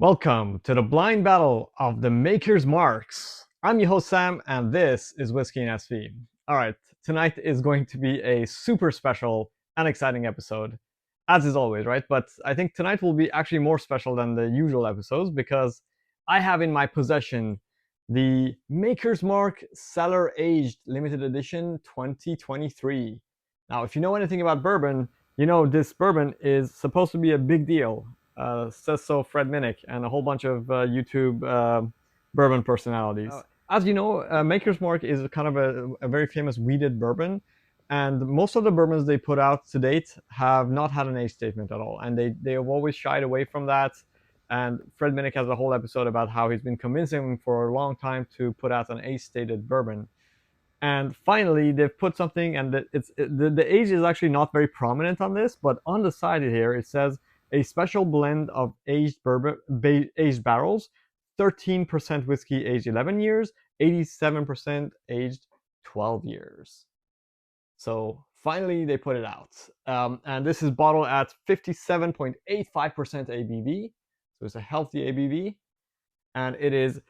Welcome to the blind battle of the Maker's Marks. I'm your host Sam, and this is Whiskey and SV. Alright, tonight is going to be a super special and exciting episode, as is always, right? But I think tonight will be actually more special than the usual episodes because I have in my possession the Maker's Mark Cellar Aged Limited Edition 2023. Now, if you know anything about bourbon, you know this bourbon is supposed to be a big deal. Says so Fred Minnick and a whole bunch of YouTube bourbon personalities. As you know, Maker's Mark is kind of a very famous wheated bourbon, and most of the bourbons they put out to date have not had an age statement at all, and they have always shied away from that. And Fred Minnick has a whole episode about how he's been convincing them for a long time to put out an age-stated bourbon. And finally, they've put something, and the age is actually not very prominent on this, but on the side here it says a special blend of aged bourbon, aged barrels, 13% whiskey aged 11 years, 87% aged 12 years. So finally, they put it out, and this is bottled at 57.85% ABV, so it's a healthy ABV, and it is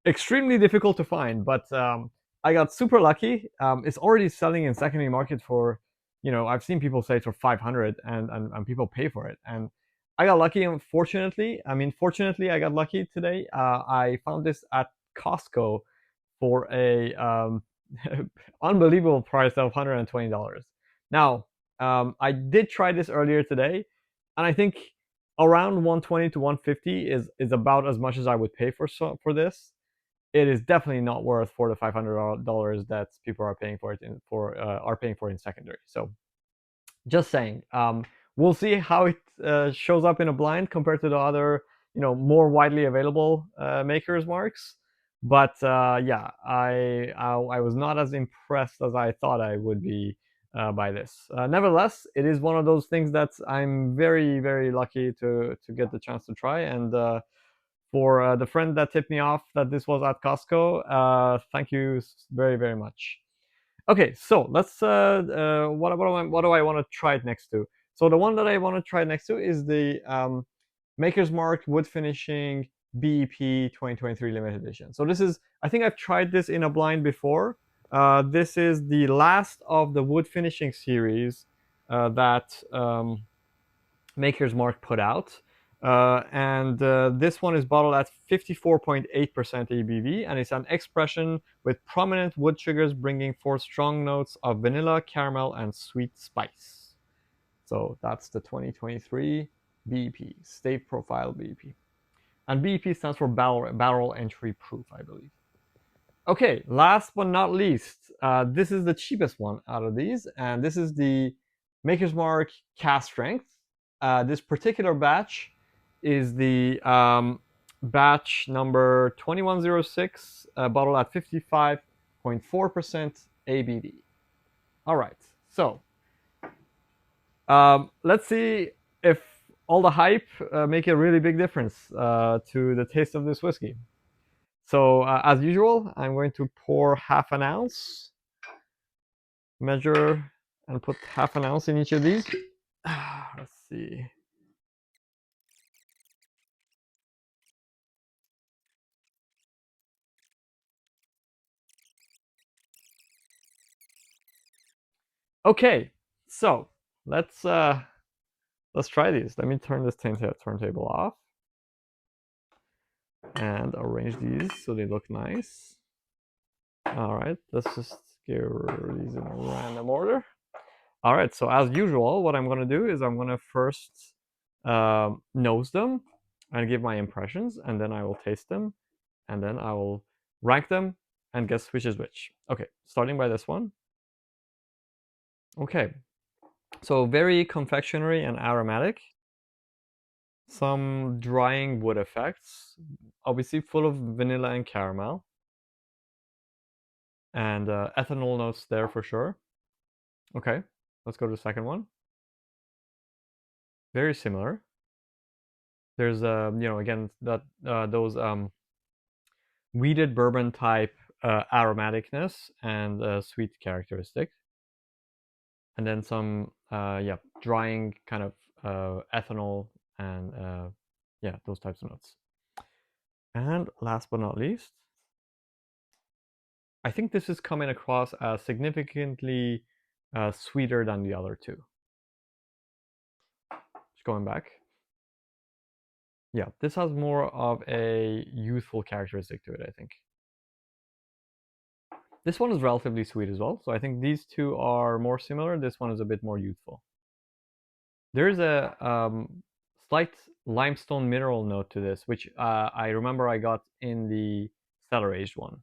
extremely difficult to find, but I got super lucky. It's already selling in secondary market for, I've seen people say it's for 500, and people pay for it. And I got lucky, unfortunately. Fortunately, I got lucky today. I found this at Costco for a unbelievable price of $120. Now, I did try this earlier today, and I think around 120 to 150 is about as much as I would pay for this. It is definitely not worth $400 to $500 that people are paying for it in secondary. So, just saying. We'll see how it shows up in a blind compared to the other, more widely available Maker's Marks. But yeah, I was not as impressed as I thought I would be by this. Nevertheless, it is one of those things that I'm very, very lucky to get the chance to try. And for the friend that tipped me off that this was at Costco, thank you very, very much. Okay, so let's. What do I want to try it next to? So the one that I want to try next to is the Maker's Mark Wood Finishing BEP 2023 Limited Edition. So this is. I think I've tried this in a blind before. This is the last of the wood finishing series that Maker's Mark put out. And this one is bottled at 54.8% ABV, and it's an expression with prominent wood sugars bringing forth strong notes of vanilla, caramel, and sweet spice. So that's the 2023 BEP, State Profile BEP. And BEP stands for Barrel Entry Proof, I believe. Okay, last but not least, this is the cheapest one out of these, and this is the Maker's Mark Cask Strength. This particular batch is the batch number 2106, bottled at 55.4% ABV. All right, so let's see if all the hype make a really big difference to the taste of this whiskey. So as usual, I'm going to pour half an ounce, measure, and put half an ounce in each of these. Let's see. Okay, so let's try these. Let me turn this turntable off and arrange these so they look nice. All right, let's just give these in random order. All right, so as usual, what I'm going to do is I'm going to first nose them and give my impressions, and then I will taste them, and then I will rank them and guess which is which. Okay, starting by this one. Okay, so very confectionery and aromatic. Some drying wood effects, obviously full of vanilla and caramel, and ethanol notes there for sure. Okay, let's go to the second one. Very similar. There's again that those wheated bourbon type aromaticness and sweet characteristic, and then some drying kind of ethanol and yeah, those types of notes. And last but not least, I think this is coming across as significantly sweeter than the other two. Just going back. Yeah, this has more of a youthful characteristic to it, I think. This one is relatively sweet as well, so I think these two are more similar. This one is a bit more youthful. There's a slight limestone mineral note to this, which I remember I got in the Cellar Aged one.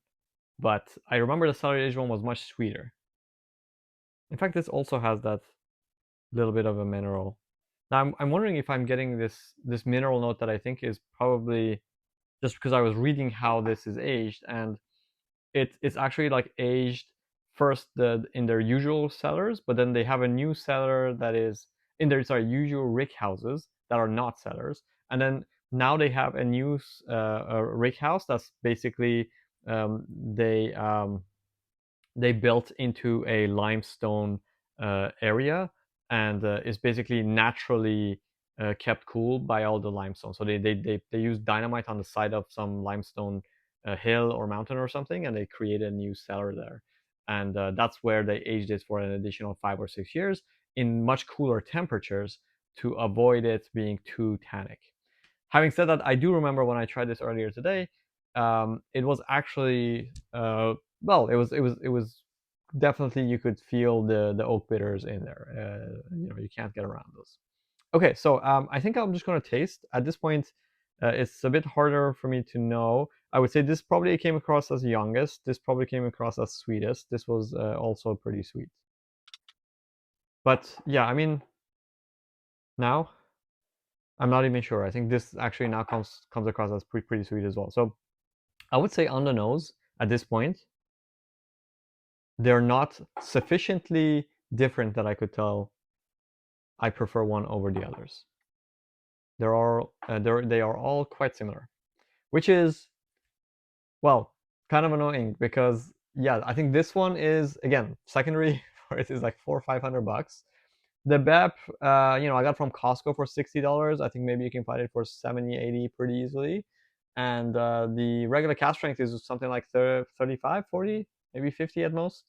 But I remember the Cellar Aged one was much sweeter. In fact, this also has that little bit of a mineral. Now I'm wondering if I'm getting this mineral note that I think is probably just because I was reading how this is aged, and it's actually like aged first in their usual cellars, but then they have a new cellar that is in their usual rick houses that are not cellars, and then now they have a new rick house that's basically um, they um, they built into a limestone area, and is basically naturally kept cool by all the limestone. So they use dynamite on the side of some limestone hill or mountain or something, and they create a new cellar there. And that's where they aged it for an additional 5 or 6 years in much cooler temperatures to avoid it being too tannic. Having said that, I do remember when I tried this earlier today, it was actually well, it was definitely, you could feel the oak bitters in there. You can't get around those. Okay, so I think I'm just gonna taste at this point. It's a bit harder for me to know. I would say this probably came across as youngest. This probably came across as sweetest. This was also pretty sweet. But yeah, I mean, now I'm not even sure. I think this actually now comes across as pretty sweet as well. So I would say on the nose at this point, they're not sufficiently different that I could tell I prefer one over the others. They are all quite similar, which is, well, kind of annoying because yeah, I think this one is again secondary for it is like 400 or 500 bucks. The BEP, I got from Costco for $60. I think maybe you can find it for 70, 80 pretty easily. And the regular Cask Strength is something like 35, 40, maybe 50 at most.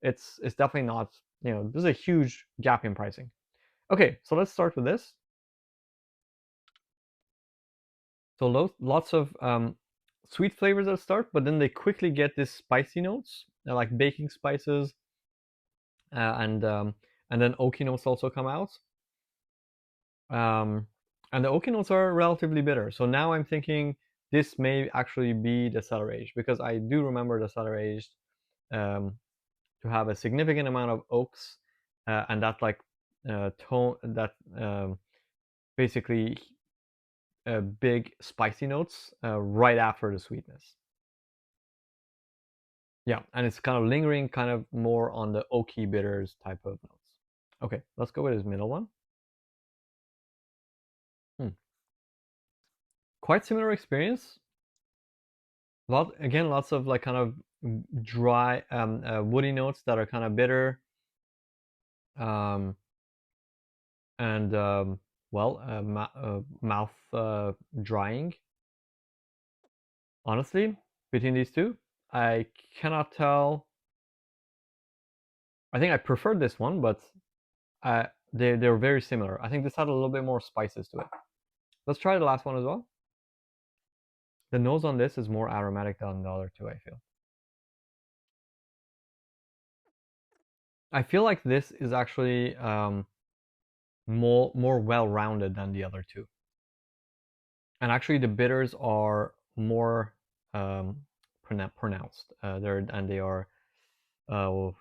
It's definitely not, there's a huge gap in pricing. Okay, so let's start with this. So lots of sweet flavors at the start, but then they quickly get this spicy notes. They're like baking spices, and then oaky notes also come out. Um, and the oaky notes are relatively bitter. So now I'm thinking this may actually be the Cellar Aged, because I do remember the Cellar Aged um, to have a significant amount of oaks, and that like tone that basically big spicy notes right after the sweetness. Yeah, and it's kind of lingering, kind of more on the oaky bitters type of notes. Okay, let's go with this middle one. Hmm. Quite similar experience. Lots of like kind of dry woody notes that are kind of bitter, um, and mouth drying. Honestly, between these two, I cannot tell. I think I preferred this one, but they're very similar. I think this had a little bit more spices to it. Let's try the last one as well. The nose on this is more aromatic than the other two, I feel. I feel like this is actually more well-rounded than the other two. And actually the bitters are more pronounced. They are uh,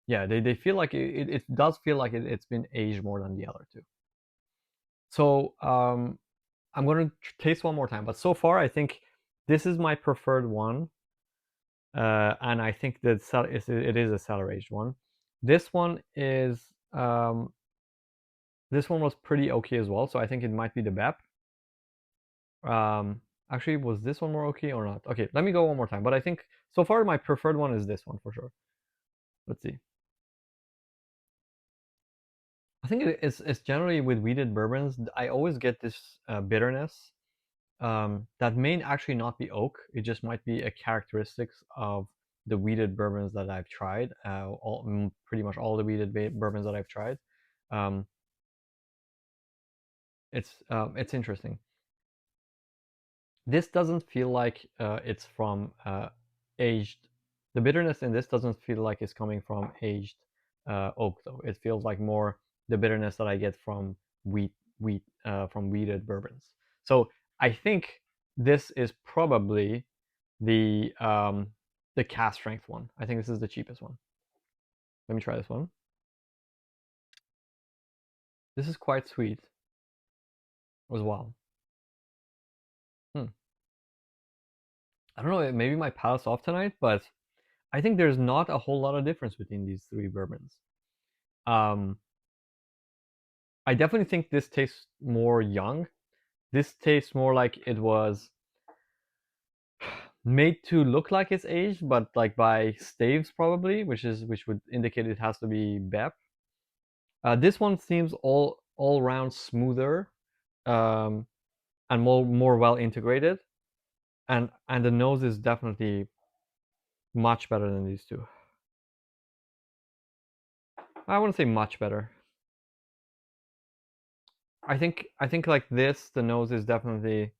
yeah, they feel like it does feel like it's been aged more than the other two. So I'm going to taste one more time, but so far I think this is my preferred one, and I think that it is a cellar aged one. This one is this one was pretty okay as well, so I think it might be the BEP. Actually, was this one more okay or not? Okay, let me go one more time. But I think so far my preferred one is this one for sure. Let's see. I think it's generally with wheated bourbons. I always get this bitterness, that may actually not be oak. It just might be a characteristics of the wheated bourbons that I've tried. Pretty much all the wheated bourbons that I've tried. Um, it's interesting. This doesn't feel like it's from aged. The bitterness in this doesn't feel like it's coming from aged oak though. It feels like more the bitterness that I get from from wheated bourbons. So I think this is probably the um, the Cask Strength one. I think this is the cheapest one. Let me try this one. This is quite sweet as well. I don't know, maybe my palate's off tonight, but I think there's not a whole lot of difference between these three bourbons. Um, I definitely think this tastes more young. This tastes more like it was made to look like it's aged, but like by staves probably, which would indicate it has to be BEP. This one seems all round smoother, um, and more well integrated, and the nose is definitely much better than these two. I wouldn't say much better. I think like this, the nose is definitely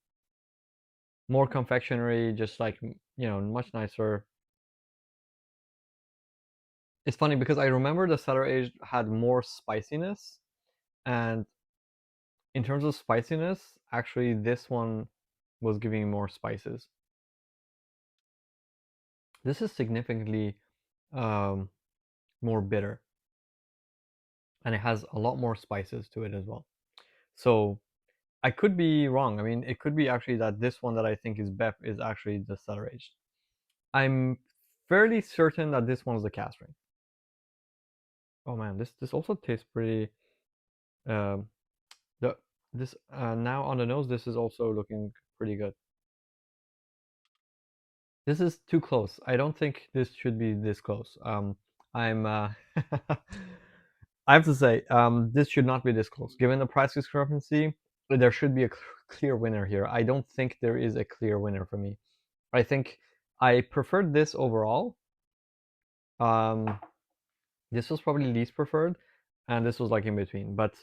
more confectionery, just like much nicer. It's funny because I remember the Cellar Aged had more spiciness, and in terms of spiciness, actually this one was giving more spices. This is significantly um, more bitter, and it has a lot more spices to it as well. So I could be wrong. I mean, it could be actually that this one that I think is BEP is actually the Cellar Aged. I'm fairly certain that this one's the Cask Strength. Oh man, this also tastes pretty. Um, the this Now on the nose, this is also looking pretty good. This is too close. I don't think this should be this close. I'm I have to say, this should not be this close. Given the price discrepancy, there should be a clear winner here. I don't think there is a clear winner for me. I think I preferred this overall. Um, this was probably least preferred, and this was like in between. But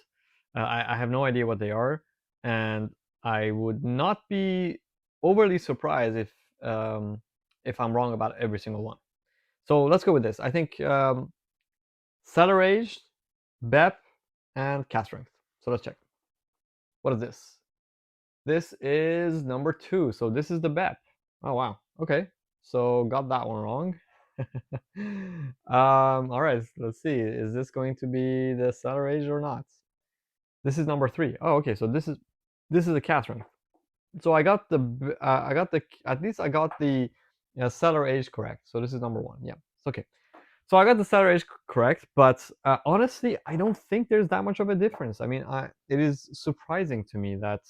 I have no idea what they are, and I would not be overly surprised if I'm wrong about every single one. So let's go with this. I think Cellar Aged, BEP, and Cask Strength. So let's check. What is this? This is number 2. So this is the BEP. Oh wow. Okay. So got that one wrong. All right. Let's see. Is this going to be the Cellar Aged or not? This is number 3. Oh, okay. So this is a Cask Strength. So I got the at least I got the Cellar Aged correct. So this is number 1. Yeah. It's okay. So I got the Cellar Aged correct, but honestly, I don't think there's that much of a difference. I mean, it is surprising to me that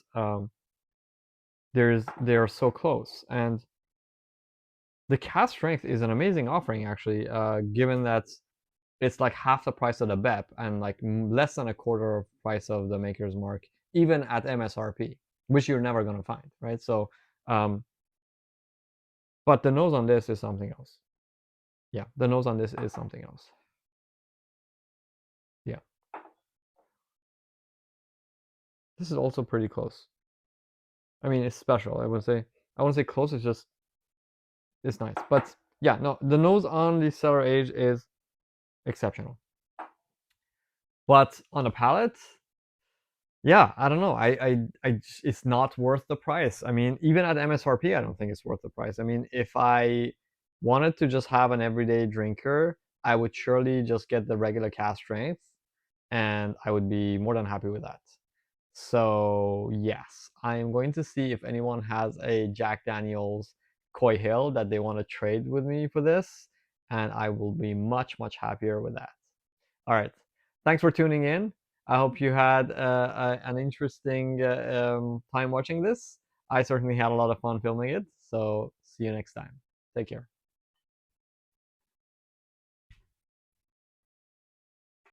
they are so close. And the Cask Strength is an amazing offering, actually, given that it's like half the price of the BEP and like less than a quarter of price of the Maker's Mark, even at MSRP, which you're never gonna find, right? So, but the nose on this is something else. Yeah, the nose on this is something else. Yeah, this is also pretty close. I mean, it's special. I wouldn't say close. It's nice. But yeah, no, the nose on the Cellar Age is exceptional. But on a palate, yeah, I don't know. It's not worth the price. I mean, even at MSRP, I don't think it's worth the price. I mean, if I wanted to just have an everyday drinker, I would surely just get the regular Cask Strength, and I would be more than happy with that. So yes, I am going to see if anyone has a Jack Daniel's Coy Hill that they want to trade with me for this, and I will be much happier with that. All right, thanks for tuning in. I hope you had an interesting time watching this. I certainly had a lot of fun filming it. So see you next time. Take care.